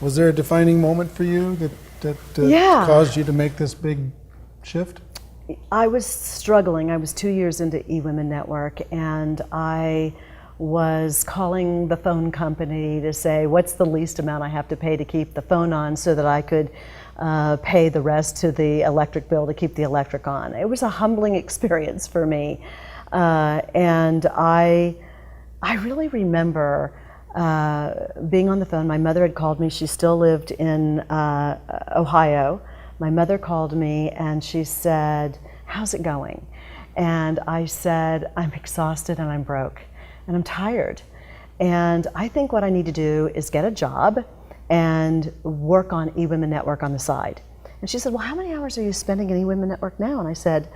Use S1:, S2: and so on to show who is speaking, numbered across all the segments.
S1: Was there a defining moment for you that
S2: Yeah.
S1: caused you to make this big shift?
S2: I was struggling. I was 2 years into eWomen Network, and I was calling the phone company to say, what's the least amount I have to pay to keep the phone on so that I could pay the rest to the electric bill to keep the electric on. It was a humbling experience for me. And I really remember being on the phone. My mother had called me. She still lived in Ohio. My mother called me and she said, how's it going? And I said, I'm exhausted and I'm broke and I'm tired. And I think what I need to do is get a job and work on eWomen Network on the side. And she said, well, how many hours are you spending in eWomen Network now? And I said,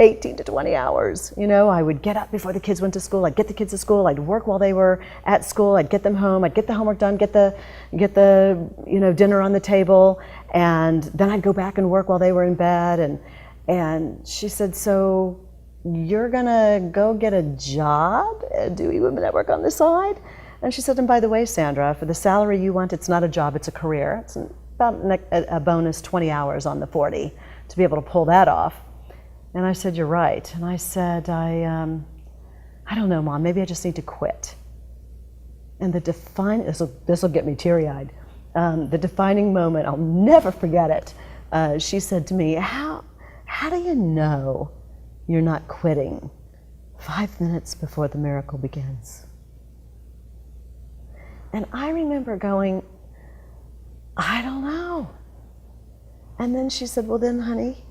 S2: 18 to 20 hours. You know, I would get up before the kids went to school. I'd get the kids to school. I'd work while they were at school. I'd get them home. I'd get the homework done, get the dinner on the table. And then I'd go back and work while they were in bed. And she said, so you're gonna go get a job and do eWomen Network on the side? And she said, and by the way, Sandra, for the salary you want, it's not a job, it's a career. It's about a bonus 20 hours on the 40 to be able to pull that off. And I said, you're right. And I said, I don't know, Mom, maybe I just need to quit. And this will get me teary-eyed. The defining moment, I'll never forget it. She said to me, how do you know you're not quitting 5 minutes before the miracle begins? And I remember going, I don't know. And then she said, well then, honey,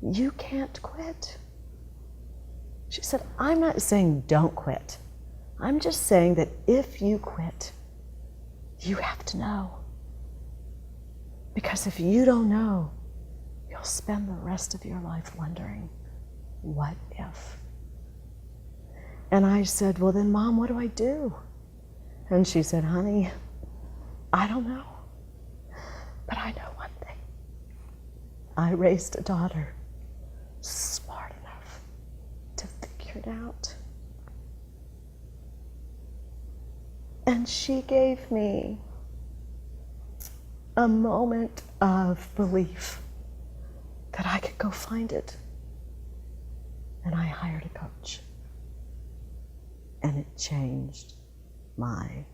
S2: you can't quit. She said, I'm not saying don't quit. I'm just saying that if you quit, you have to know. Because if you don't know, you'll spend the rest of your life wondering, what if? And I said, well then, Mom, what do I do? And she said, honey, I don't know. But I know one thing. I raised a daughter smart enough to figure it out. And she gave me a moment of belief that I could go find it. And I hired a coach. And it changed my